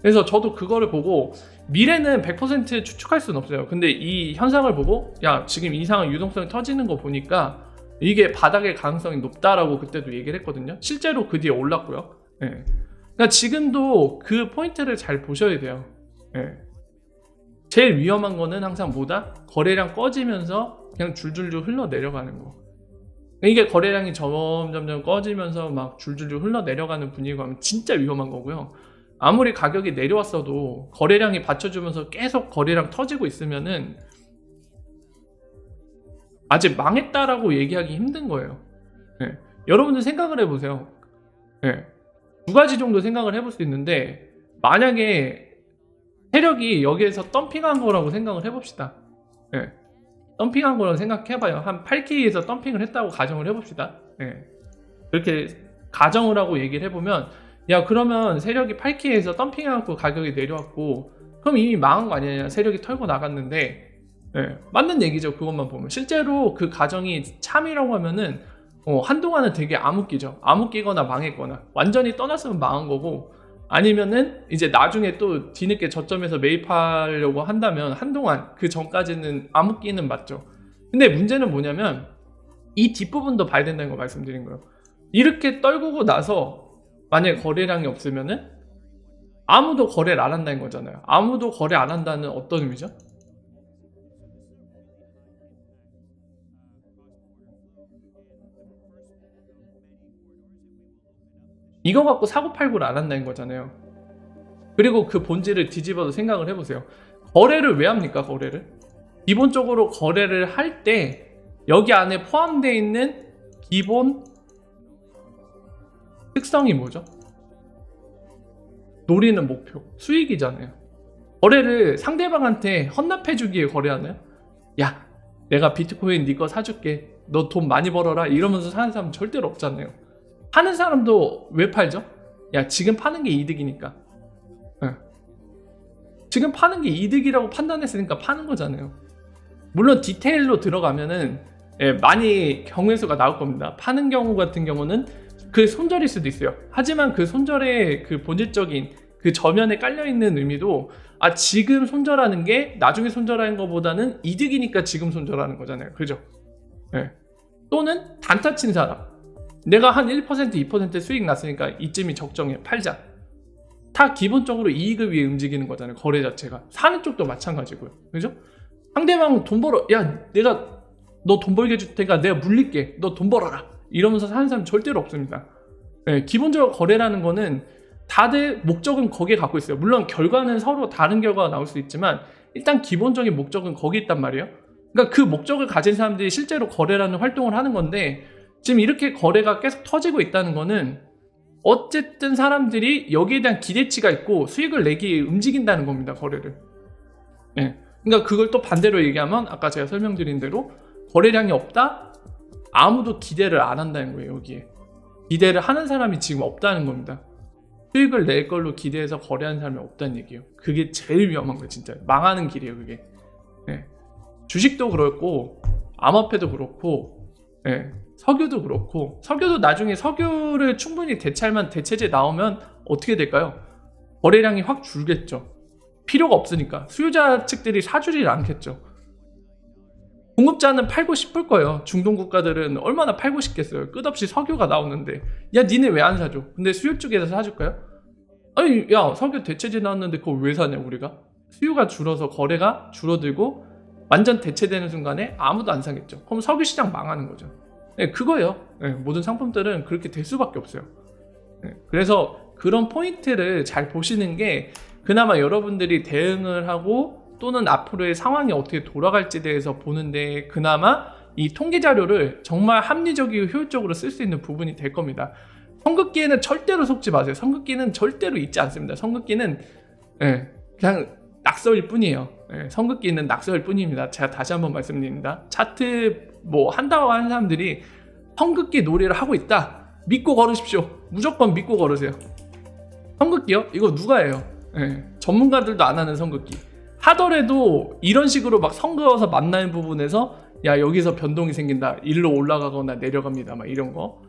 그래서 저도 그거를 보고 미래는 100% 추측할 수는 없어요. 근데 이 현상을 보고 야 지금 이상한 유동성이 터지는 거 보니까 이게 바닥의 가능성이 높다라고 그때도 얘기를 했거든요. 실제로 그 뒤에 올랐고요. 그러니까 지금도 그 포인트를 잘 보셔야 돼요. 제일 위험한 거는 항상 뭐다? 거래량 꺼지면서 그냥 줄줄줄 흘러 내려가는 거. 이게 거래량이 점점 꺼지면서 막 줄줄줄 흘러 내려가는 분위기가 하면 진짜 위험한 거고요. 아무리 가격이 내려왔어도 거래량이 받쳐주면서 계속 거래량 터지고 있으면은 아직 망했다라고 얘기하기 힘든 거예요. 여러분들 생각을 해보세요. 두 가지 정도 생각을 해볼 수 있는데 만약에 세력이 여기에서 덤핑한 거라고 생각을 해봅시다. 덤핑한 거라고 생각해봐요. 한 8K에서 덤핑을 했다고 가정을 해봅시다. 그렇게 가정을 하고 얘기를 해보면 야 그러면 세력이 8K에서 덤핑해갖고 가격이 내려왔고 그럼 이미 망한 거 아니냐. 세력이 털고 나갔는데 맞는 얘기죠. 그것만 보면 실제로 그 가정이 참이라고 하면은 한동안은 되게 암흑기죠. 암흑기거나 망했거나 완전히 떠났으면 망한 거고 아니면은 이제 나중에 또 뒤늦게 저점에서 매입하려고 한다면 한동안 그 전까지는 암흑기는 맞죠. 근데 문제는 뭐냐면 이 뒷부분도 봐야 된다는 거 말씀드린 거예요. 이렇게 떨구고 나서 만약에 거래량이 없으면은 아무도 거래를 안 한다는 거잖아요. 아무도 거래 안 한다는 어떤 의미죠? 이거 갖고 사고팔고를 안 한다는 거잖아요. 그리고 그 본질을 뒤집어서 생각을 해보세요. 거래를 왜 합니까? 거래를 기본적으로 거래를 할 때 여기 안에 포함되어 있는 기본 특성이 뭐죠? 노리는 목표, 수익이잖아요. 거래를 상대방한테 헌납해주기에 거래하나요? 야 내가 비트코인 네 거 사줄게, 너 돈 많이 벌어라 이러면서 사는 사람 절대로 없잖아요. 파는 사람도 왜 팔죠? 야 지금 파는 게 이득이니까. 지금 파는 게 이득이라고 판단했으니까 파는 거잖아요. 물론 디테일로 들어가면은 많이 경우의 수가 나올 겁니다. 파는 경우 같은 경우는 그 손절일 수도 있어요. 하지만 그 손절의 그 본질적인 그 저면에 깔려있는 의미도 지금 손절하는 게 나중에 손절하는 것보다는 이득이니까 지금 손절하는 거잖아요. 그죠? 또는 단타 친 사람, 내가 한 1% 2% 수익 났으니까 이쯤이 적정해, 팔자. 다 기본적으로 이익을 위해 움직이는 거잖아요. 거래 자체가. 사는 쪽도 마찬가지고요. 그죠? 상대방 돈 벌어, 야 내가 너 돈 벌게 해줄 테니까 내가 물릴게, 너 돈 벌어라 이러면서 사는 사람 절대로 없습니다. 기본적으로 거래라는 거는 다들 목적은 거기에 갖고 있어요. 물론 결과는 서로 다른 결과가 나올 수 있지만 일단 기본적인 목적은 거기 있단 말이에요. 그러니까 그 목적을 가진 사람들이 실제로 거래라는 활동을 하는 건데 지금 이렇게 거래가 계속 터지고 있다는 거는 어쨌든 사람들이 여기에 대한 기대치가 있고 수익을 내기 위해 움직인다는 겁니다. 거래를. 그러니까 그걸 또 반대로 얘기하면 아까 제가 설명드린 대로 거래량이 없다? 아무도 기대를 안 한다는 거예요. 여기에 기대를 하는 사람이 지금 없다는 겁니다. 수익을 낼 걸로 기대해서 거래하는 사람이 없다는 얘기예요. 그게 제일 위험한 거예요. 진짜 망하는 길이에요. 그게. 주식도 그렇고 암호화폐도 그렇고 석유도 그렇고, 석유도 나중에 석유를 충분히 대체할 만한 대체제 나오면 어떻게 될까요? 거래량이 확 줄겠죠. 필요가 없으니까 수요자 측들이 사주질 않겠죠. 공급자는 팔고 싶을 거예요. 중동 국가들은 얼마나 팔고 싶겠어요. 끝없이 석유가 나오는데 야 니네 왜 안 사줘? 근데 수요 쪽에서 사줄까요? 아니 야 석유 대체제 나왔는데 그걸 왜 사냐 우리가? 수요가 줄어서 거래가 줄어들고 완전 대체되는 순간에 아무도 안 사겠죠. 그럼 석유 시장 망하는 거죠. 그거예요. 모든 상품들은 그렇게 될 수밖에 없어요. 그래서 그런 포인트를 잘 보시는 게 그나마 여러분들이 대응을 하고 또는 앞으로의 상황이 어떻게 돌아갈지에 대해서 보는데 그나마 이 통계 자료를 정말 합리적이고 효율적으로 쓸 수 있는 부분이 될 겁니다. 선긋기에는 절대로 속지 마세요. 선긋기는 절대로 있지 않습니다. 선긋기는 그냥 낙서일 뿐이에요. 선긋기는 낙서일 뿐입니다. 제가 다시 한번 말씀드립니다. 차트 뭐 한다고 하는 사람들이 선긋기 놀이를 하고 있다. 믿고 걸으십시오. 무조건 믿고 걸으세요. 선긋기요? 이거 누가 해요? 전문가들도 안 하는 선긋기. 하더라도 이런 식으로 막 선그어서 만나는 부분에서 야 여기서 변동이 생긴다. 일로 올라가거나 내려갑니다. 막 이런 거.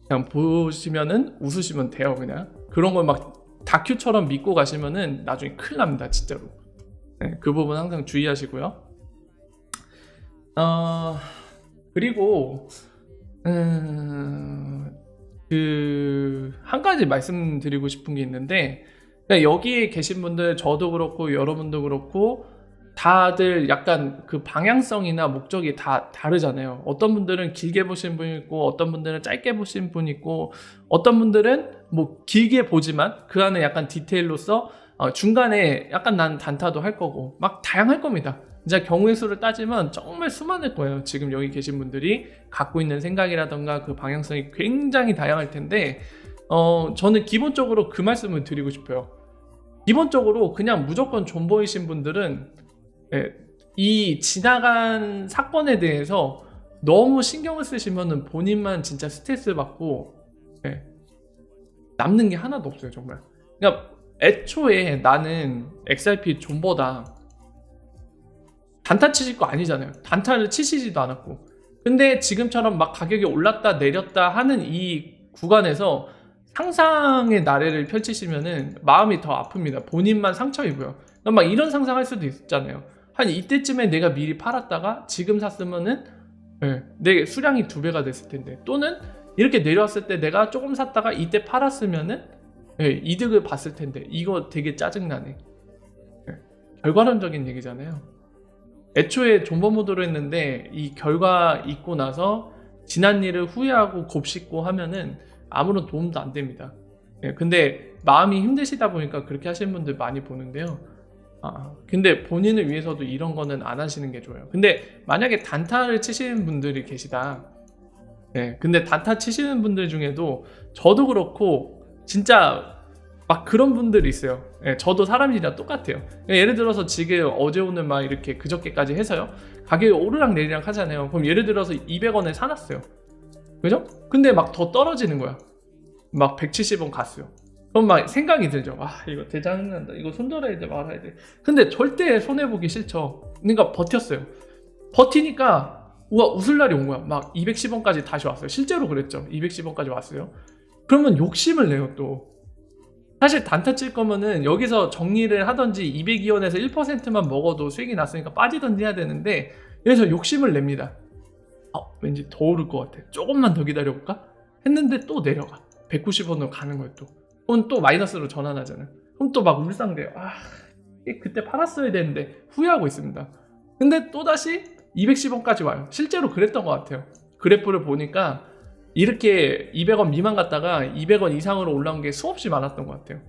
그냥 보시면은 웃으시면 돼요. 그냥 그런 걸 막 다큐처럼 믿고 가시면은 나중에 큰일 납니다. 진짜로. 그 부분 항상 주의하시고요. 그리고 한 가지 말씀드리고 싶은 게 있는데, 그러니까 여기에 계신 분들, 저도 그렇고 여러분도 그렇고 다들 약간 그 방향성이나 목적이 다 다르잖아요. 어떤 분들은 길게 보신 분이 있고 어떤 분들은 짧게 보신 분이 있고 어떤 분들은 뭐 길게 보지만 그 안에 약간 디테일로서 중간에 약간 난 단타도 할 거고 막 다양할 겁니다. 진짜 경우의 수를 따지면 정말 수많을 거예요. 지금 여기 계신 분들이 갖고 있는 생각이라던가 그 방향성이 굉장히 다양할 텐데 저는 기본적으로 그 말씀을 드리고 싶어요. 기본적으로 그냥 무조건 존버이신 분들은 이 지나간 사건에 대해서 너무 신경을 쓰시면은 본인만 진짜 스트레스 받고 남는 게 하나도 없어요. 정말. 그러니까 애초에 나는 XRP 존버다. 단타 치실 거 아니잖아요. 단타를 치시지도 않았고. 근데 지금처럼 막 가격이 올랐다 내렸다 하는 이 구간에서 상상의 나래를 펼치시면은 마음이 더 아픕니다. 본인만 상처 입어요. 막 이런 상상할 수도 있잖아요. 한 이때쯤에 내가 미리 팔았다가 지금 샀으면은 내 수량이 2배가 됐을 텐데, 또는 이렇게 내려왔을 때 내가 조금 샀다가 이때 팔았으면은 이득을 봤을 텐데. 이거 되게 짜증나네. 결과론적인 얘기잖아요. 애초에 존버 모드로 했는데 이 결과 있고 나서 지난 일을 후회하고 곱씹고 하면은 아무런 도움도 안 됩니다. 근데 마음이 힘드시다 보니까 그렇게 하시는 분들 많이 보는데요. 근데 본인을 위해서도 이런 거는 안 하시는 게 좋아요. 근데 만약에 단타를 치시는 분들이 계시다. 근데 단타 치시는 분들 중에도 저도 그렇고 진짜 막 그런 분들이 있어요. 저도 사람이랑 똑같아요. 예를 들어서 지금 어제 오늘 막 이렇게 그저께까지 해서요. 가격이 오르락 내리락 하잖아요. 그럼 예를 들어서 200원에 사놨어요. 그죠? 근데 막 더 떨어지는 거야. 막 170원 갔어요. 그럼 막 생각이 들죠. 이거 대장난다. 이거 손절해야 돼 말아야 돼. 근데 절대 손해보기 싫죠. 그러니까 버텼어요. 버티니까 우와 웃을 날이 온 거야. 막 210원까지 다시 왔어요. 실제로 그랬죠. 210원까지 왔어요. 그러면 욕심을 내요 또. 사실 단타 칠 거면은 여기서 정리를 하던지 202원에서 1%만 먹어도 수익이 났으니까 빠지던지 해야 되는데 여기서 욕심을 냅니다. 왠지 더 오를 것 같아. 조금만 더 기다려볼까? 했는데 또 내려가. 190원으로 가는 거예요 또. 그럼 또 마이너스로 전환하잖아요. 그럼 또 막 울상돼요. 그때 팔았어야 되는데 후회하고 있습니다. 근데 또다시 210원까지 와요. 실제로 그랬던 것 같아요. 그래프를 보니까 이렇게 200원 미만 갔다가 200원 이상으로 올라온 게 수없이 많았던 것 같아요.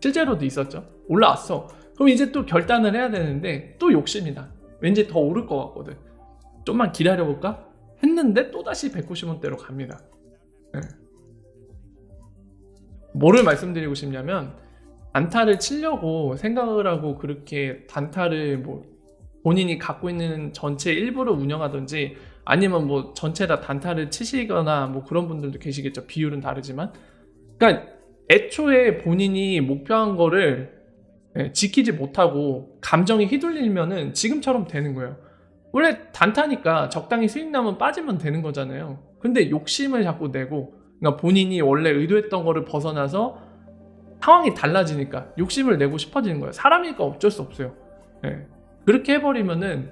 실제로도 있었죠. 올라왔어. 그럼 이제 또 결단을 해야 되는데 또 욕심이다. 왠지 더 오를 것 같거든. 좀만 기다려볼까? 했는데 또다시 190원대로 갑니다. 뭐를 말씀드리고 싶냐면 단타를 치려고 생각을 하고 그렇게 단타를 뭐 본인이 갖고 있는 전체 일부를 운영하든지 아니면 뭐 전체 다 단타를 치시거나 뭐 그런 분들도 계시겠죠. 비율은 다르지만. 그러니까 애초에 본인이 목표한 거를 지키지 못하고 감정이 휘둘리면은 지금처럼 되는 거예요. 원래 단타니까 적당히 수익 나면 빠지면 되는 거잖아요. 근데 욕심을 자꾸 내고, 그러니까 본인이 원래 의도했던 거를 벗어나서 상황이 달라지니까 욕심을 내고 싶어지는 거예요. 사람이니까 어쩔 수 없어요. 그렇게 해버리면은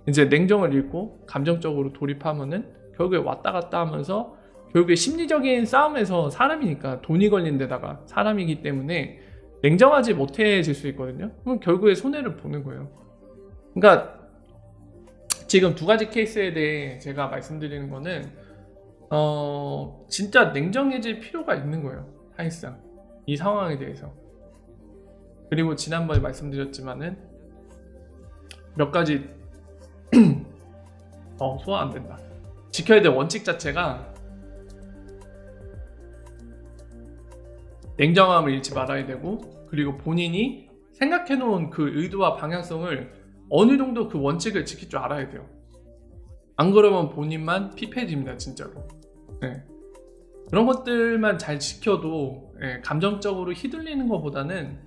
이제 냉정을 잃고 감정적으로 돌입하면은 결국에 왔다 갔다 하면서 결국에 심리적인 싸움에서 사람이니까 돈이 걸린 데다가 사람이기 때문에 냉정하지 못해질 수 있거든요. 그럼 결국에 손해를 보는 거예요. 그러니까 지금 두 가지 케이스에 대해 제가 말씀드리는 거는 진짜 냉정해질 필요가 있는 거예요. 사실상 이 상황에 대해서. 그리고 지난번에 말씀드렸지만은 몇 가지 소화 안 된다. 지켜야 될 원칙 자체가 냉정함을 잃지 말아야 되고, 그리고 본인이 생각해 놓은 그 의도와 방향성을 어느 정도 그 원칙을 지킬 줄 알아야 돼요. 안 그러면 본인만 피폐해집니다, 진짜로. 네. 그런 것들만 잘 지켜도 감정적으로 휘둘리는 것보다는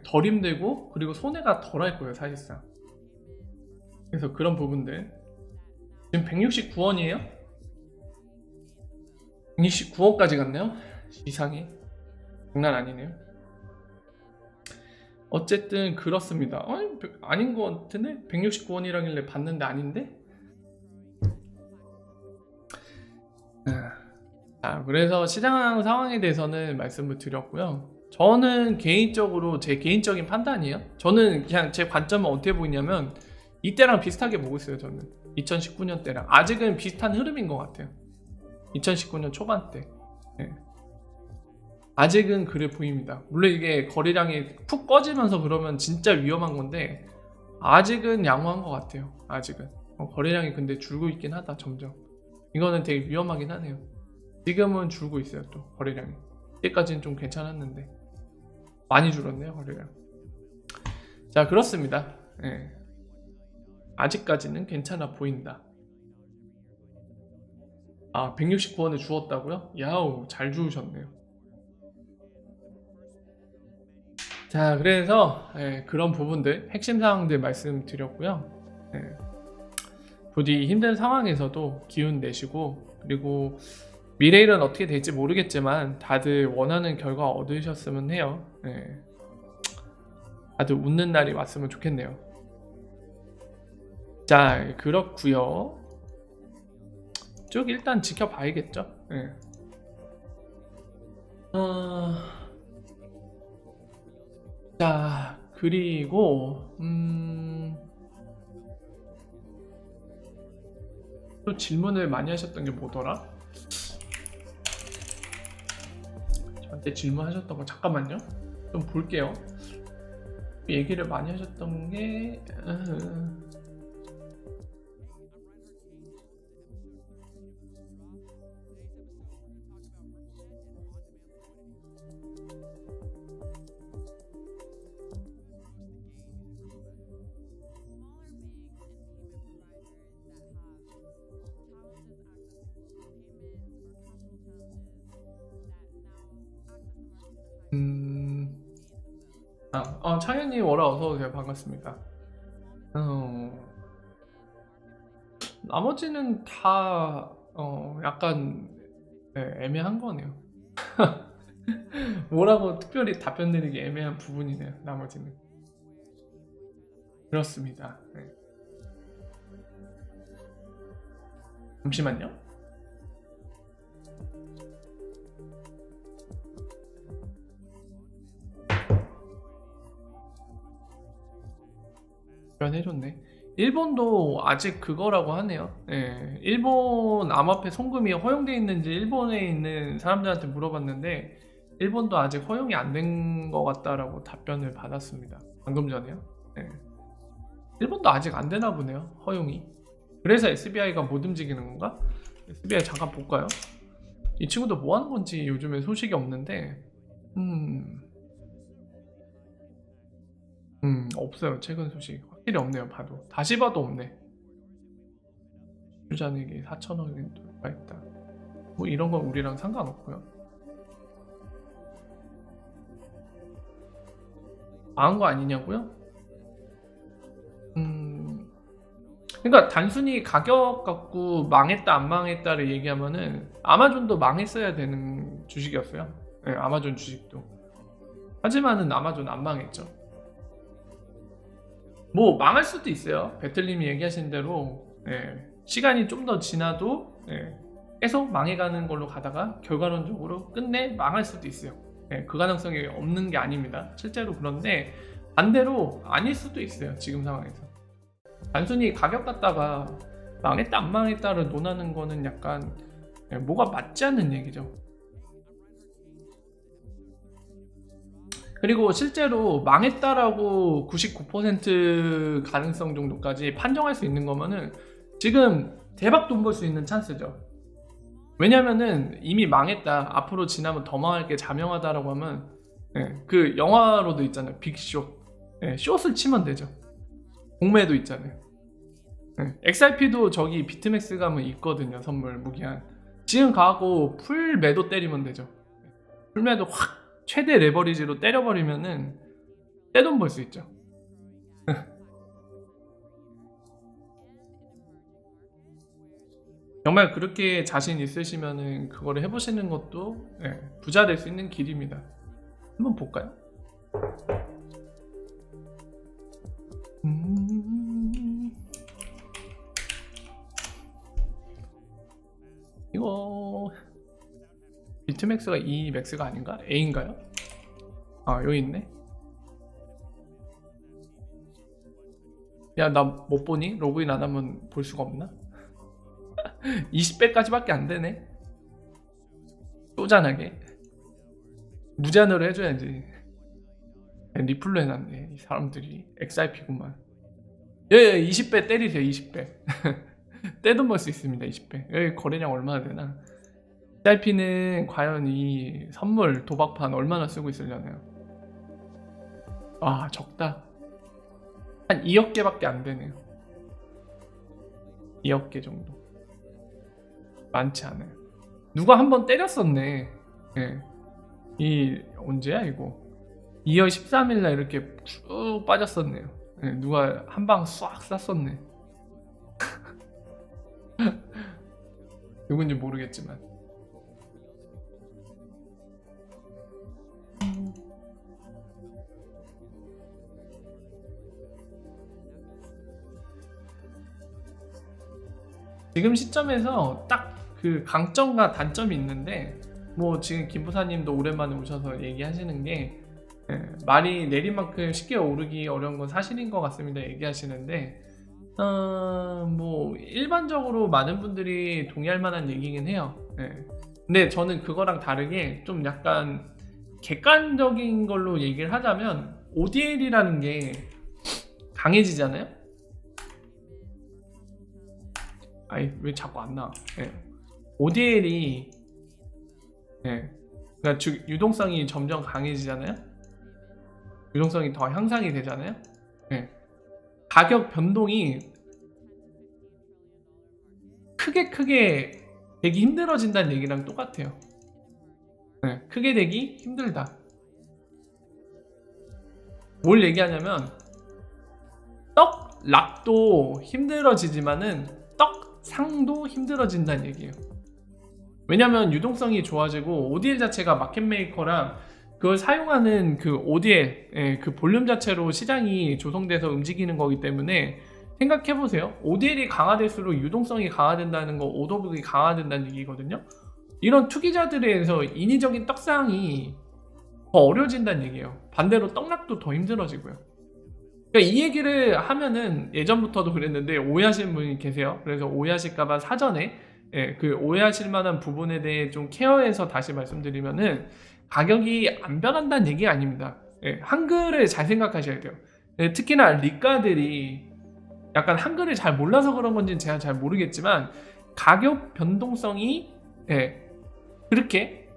덜 힘들고, 그리고 손해가 덜 할 거예요, 사실상. 그래서 그런 부분들. 지금 169원이에요? 169원까지 갔네요? 이상해. 장난 아니네요. 어쨌든 그렇습니다. 아닌 것 같은데? 169원이라길래 봤는데 아닌데? 그래서 시장 상황에 대해서는 말씀을 드렸고요. 저는 개인적으로 제 개인적인 판단이에요. 저는 그냥 제 관점은 어떻게 보이냐면 이때랑 비슷하게 보고 있어요. 저는 2019년 때랑 아직은 비슷한 흐름인 것 같아요. 2019년 초반 때 아직은 그래 보입니다. 물론 이게 거래량이 푹 꺼지면서 그러면 진짜 위험한 건데 아직은 양호한 것 같아요. 아직은 거래량이 근데 줄고 있긴 하다. 점점 이거는 되게 위험하긴 하네요. 지금은 줄고 있어요. 또 거래량이 이때까지는 좀 괜찮았는데 많이 줄었네요, 거래량. 자, 그렇습니다. 아직까지는 괜찮아 보인다. 169원에 주웠다고요? 야우, 잘 주우셨네요. 자, 그래서 그런 부분들, 핵심 사항들 말씀드렸고요. 부디 힘든 상황에서도 기운 내시고, 그리고 미래일은 어떻게 될지 모르겠지만 다들 원하는 결과 얻으셨으면 해요. 다들 웃는 날이 왔으면 좋겠네요. 자, 그렇고요. 쭉 일단 지켜봐야겠죠. 자, 그리고 또 질문을 많이 하셨던 게 뭐더라? 저한테 질문하셨던 거 잠깐만요. 좀 볼게요. 얘기를 많이 하셨던 게 창현님 월화 어서오세요. 반갑습니다. 나머지는 다 약간 애매한 거네요. 뭐라고 특별히 답변 드리기 애매한 부분이네요. 나머지는 그렇습니다. 잠시만요. 해줬네. 일본도 아직 그거라고 하네요. 일본 암호화폐 송금이 허용되어 있는지 일본에 있는 사람들한테 물어봤는데 일본도 아직 허용이 안 된 것 같다라고 답변을 받았습니다. 방금 전에요. 일본도 아직 안 되나 보네요. 허용이. 그래서 SBI가 못 움직이는 건가? SBI 잠깐 볼까요? 이 친구도 뭐 하는 건지 요즘에 소식이 없는데 없어요. 최근 소식 확실히 없네요. 봐도 다시 봐도 없네. 주자에게 4,000원이 돌파했다. 뭐 이런 건 우리랑 상관없고요. 망한 거 아니냐고요? 그러니까 단순히 가격 갖고 망했다 안 망했다를 얘기하면은 아마존도 망했어야 되는 주식이었어요. 아마존 주식도. 하지만은 아마존 안 망했죠. 뭐 망할 수도 있어요. 배틀님이 얘기하신 대로 시간이 좀 더 지나도 계속 망해가는 걸로 가다가 결과론적으로 끝내 망할 수도 있어요. 그 가능성이 없는 게 아닙니다. 실제로. 그런데 반대로 아닐 수도 있어요. 지금 상황에서 단순히 가격 갖다가 망했다 안 망했다를 논하는 거는 약간 뭐가 맞지 않는 얘기죠. 그리고 실제로 망했다라고 99% 가능성 정도까지 판정할 수 있는 거면은 지금 대박 돈 벌 수 있는 찬스죠. 왜냐면은 이미 망했다, 앞으로 지나면 더 망할게 자명하다라고 하면 그 영화로도 있잖아요. 빅쇼. 숏을 치면 되죠. 공매도 있잖아요. XRP도 저기 비트맥스 가면 있거든요. 선물 무기한. 지금 가고 풀 매도 때리면 되죠. 풀 매도 확 최대 레버리지로 때려버리면은 떼돈 벌 수 있죠. 정말 그렇게 자신 있으시면은 그거를 해보시는 것도 부자 될 수 있는 길입니다. 한번 볼까요? 이거 비트맥스가 E 맥스가 아닌가? A인가요? 아, 여기 있네. 야, 나 못 보니? 로그인 안 하면 볼 수가 없나? 20배까지밖에 안 되네. 쪼잔하게 무제한으로 해줘야지. 리플로 해놨네 이 사람들이. XRP구만. 예, 20배 때리세요. 20배. 떼돈 벌 수 있습니다. 20배. 여기 거래량 얼마나 되나. XRP는 과연 이 선물 도박판 얼마나 쓰고 있으려나요? 아, 적다. 한 2억 개밖에 안 되네요. 2억 개 정도. 많지 않아요. 누가 한번 때렸었네. 이 언제야 이거? 2월 13일날 이렇게 쭉 빠졌었네요. 누가 한 방 싹 쐈었네. 누군지 모르겠지만. 지금 시점에서 딱 그 강점과 단점이 있는데, 뭐 지금 김부사님도 오랜만에 오셔서 얘기하시는 게 말이 내린 만큼 쉽게 오르기 어려운 건 사실인 것 같습니다 얘기하시는데, 뭐 일반적으로 많은 분들이 동의할 만한 얘기긴 해요. 근데 저는 그거랑 다르게 좀 약간 객관적인 걸로 얘기를 하자면 ODL이라는 게 강해지잖아요. 아니, 왜 자꾸 안 나와? ODL이 그러니까 유동성이 점점 강해지잖아요. 유동성이 더 향상이 되잖아요. 가격 변동이 크게 되기 힘들어진다는 얘기랑 똑같아요. 크게 되기 힘들다. 뭘 얘기하냐면 떡 락도 힘들어지지만은 떡 상도 힘들어진다는 얘기예요. 왜냐면 유동성이 좋아지고 ODL 자체가 마켓메이커랑 그걸 사용하는 그 ODL, 그 볼륨 자체로 시장이 조성돼서 움직이는 거기 때문에 생각해보세요. ODL이 강화될수록 유동성이 강화된다는 거, 오더북이 강화된다는 얘기거든요. 이런 투기자들에서 인위적인 떡상이 더 어려워진다는 얘기예요. 반대로 떡락도 더 힘들어지고요. 그러니까 이 얘기를 하면은 예전부터도 그랬는데 오해하시는 분이 계세요. 그래서 오해하실까봐 사전에 그 오해하실 만한 부분에 대해 좀 케어해서 다시 말씀드리면은, 가격이 안 변한다는 얘기 아닙니다. 한글을 잘 생각하셔야 돼요. 특히나 리가들이 약간 한글을 잘 몰라서 그런 건지는 제가 잘 모르겠지만, 가격 변동성이 그렇게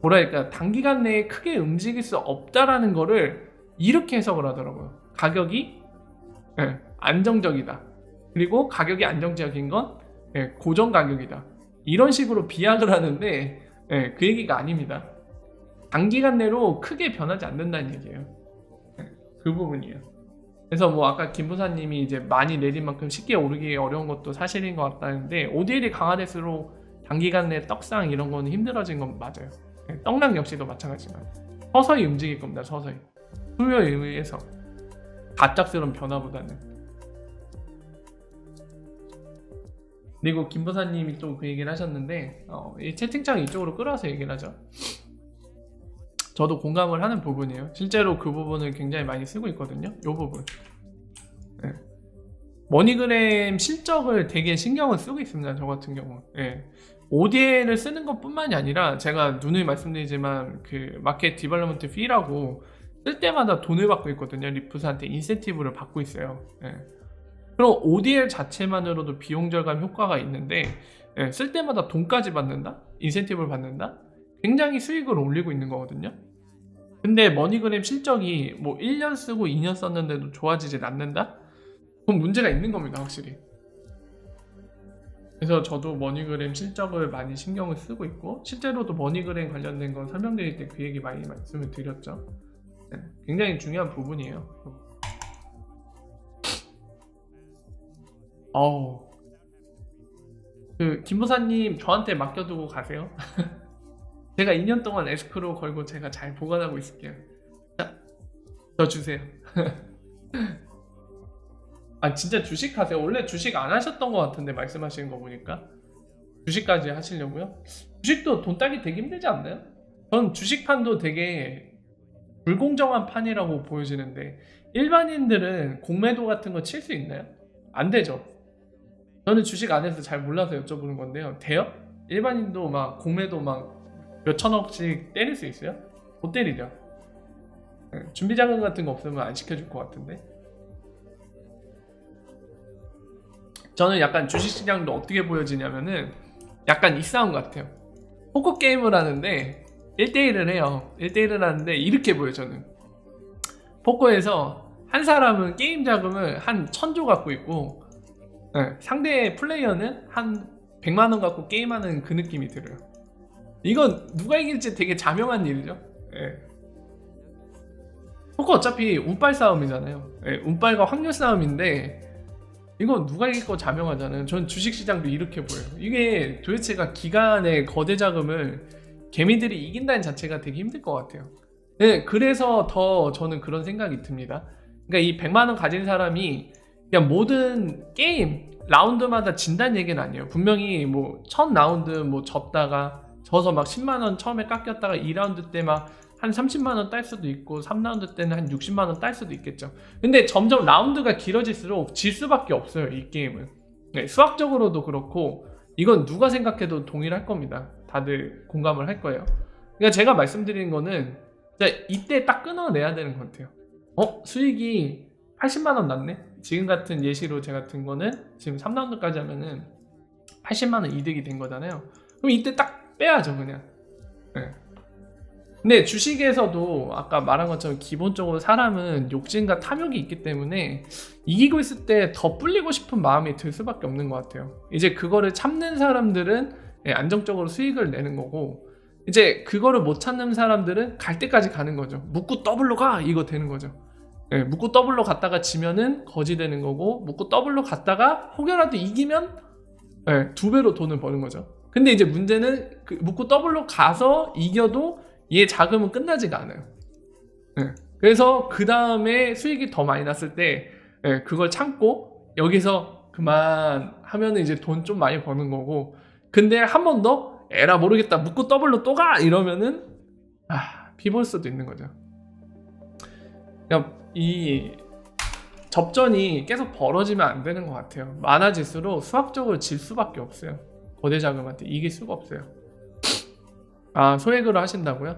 뭐랄까 단기간 내에 크게 움직일 수 없다라는 거를 이렇게 해석을 하더라고요. 가격이 안정적이다. 그리고 가격이 안정적인 건 고정 가격이다. 이런 식으로 비약을 하는데 그 얘기가 아닙니다. 단기간 내로 크게 변하지 않는다는 얘기예요. 그 부분이에요. 그래서 뭐 아까 김부사님이 이제 많이 내린 만큼 쉽게 오르기 어려운 것도 사실인 것 같다는데, ODL이 강화될수록 단기간 내 떡상 이런 거는 힘들어진 건 맞아요. 떡락 역시도 마찬가지지만 서서히 움직일 겁니다. 서서히 수요에 의해서 갑작스러운 변화보다는. 그리고 김부사님이 또 그 얘기를 하셨는데, 이 채팅창 이쪽으로 끌어서 얘기를 하죠. 저도 공감을 하는 부분이에요. 실제로 그 부분을 굉장히 많이 쓰고 있거든요. 이 부분. 머니그램 실적을 되게 신경을 쓰고 있습니다. 저 같은 경우. ODL을 쓰는 것뿐만이 아니라 제가 누누이 말씀드리지만 그 마켓 디벨롭먼트 피라고 쓸 때마다 돈을 받고 있거든요. 리프스한테 인센티브를 받고 있어요. 예. 그럼 ODL 자체만으로도 비용 절감 효과가 있는데 예, 쓸 때마다 돈까지 받는다? 인센티브를 받는다? 굉장히 수익을 올리고 있는 거거든요. 근데 머니그램 실적이 뭐 1년 쓰고 2년 썼는데도 좋아지질 않는다? 그럼 문제가 있는 겁니다, 확실히. 그래서 저도 머니그램 실적을 많이 신경을 쓰고 있고 실제로도 머니그램 관련된 건 설명드릴 때 그 얘기 많이 말씀을 드렸죠. 네, 굉장히 중요한 부분이에요. 그 김보사님 저한테 맡겨두고 가세요. 제가 2년 동안 에스크로 걸고 제가 잘 보관하고 있을게요. 자, 저 주세요. 아 진짜 주식 하세요? 원래 주식 안 하셨던 것 같은데 말씀하시는 거 보니까 주식까지 하시려고요? 주식도 돈 따기 되게 힘들지 않나요? 전 주식판도 되게 불공정한 판이라고 보여지는데 일반인들은 공매도 같은 거 칠 수 있나요? 안 되죠. 저는 주식 안 해서 잘 몰라서 여쭤보는 건데요. 돼요? 일반인도 막 공매도 막 몇천억씩 때릴 수 있어요? 못 때리죠. 준비자금 같은 거 없으면 안 시켜줄 것 같은데. 저는 약간 주식시장도 어떻게 보여지냐면은 약간 이 싸움 같아요. 포커 게임을 하는데 1대1을 해요. 1대1을 하는데 이렇게 보여요. 저는 포커에서 한 사람은 게임 자금을 한 1000조 갖고 있고 상대 플레이어는 한 100만원 갖고 게임하는 그 느낌이 들어요. 이건 누가 이길지 되게 자명한 일이죠. 포커 어차피 운빨 싸움이잖아요. 운빨과 확률 싸움인데 이건 누가 이길 거 자명하잖아요. 전 주식시장도 이렇게 보여요. 이게 도대체가 기간의 거대 자금을 개미들이 이긴다는 자체가 되게 힘들 것 같아요. 네, 그래서 더 저는 그런 생각이 듭니다. 그러니까 이 100만원 가진 사람이 그냥 모든 게임 라운드마다 진다는 얘기는 아니에요. 분명히 뭐 첫 라운드 뭐 져서 막 10만원 처음에 깎였다가 2라운드 때 막 한 30만원 딸 수도 있고 3라운드 때는 한 60만원 딸 수도 있겠죠. 근데 점점 라운드가 길어질수록 질 수밖에 없어요, 이 게임은. 네, 수학적으로도 그렇고 이건 누가 생각해도 동일할 겁니다. 다들 공감을 할 거예요. 그러니까 제가 말씀드리는 거는 이때 딱 끊어내야 되는 것 같아요. 수익이 80만원 났네? 지금 같은 예시로 제가 든 거는 지금 3라운드까지 하면은 80만원 이득이 된 거잖아요. 그럼 이때 딱 빼야죠, 그냥. 네. 근데 주식에서도 아까 말한 것처럼 기본적으로 사람은 욕심과 탐욕이 있기 때문에 이기고 있을 때 더 불리고 싶은 마음이 들 수밖에 없는 것 같아요. 이제 그거를 참는 사람들은 안정적으로 수익을 내는 거고 이제 그거를 못 참는 사람들은 갈 때까지 가는 거죠. 묶고 더블로 가! 이거 되는 거죠. 묶고 더블로 갔다가 지면은 거지 되는 거고 묶고 더블로 갔다가 혹여라도 이기면 2배로 돈을 버는 거죠. 근데 이제 문제는 그 묶고 더블로 가서 이겨도 얘 자금은 끝나지가 않아요. 그래서 그 다음에 수익이 더 많이 났을 때 그걸 참고 여기서 그만 하면은 이제 돈 좀 많이 버는 거고 근데 한 번 더 에라 모르겠다 묶고 더블로 또 가! 이러면은 피볼 수도 있는 거죠. 그러니까 이 접전이 계속 벌어지면 안 되는 것 같아요. 많아질수록 수학적으로 질 수밖에 없어요. 거대 자금한테 이길 수가 없어요. 소액으로 하신다고요?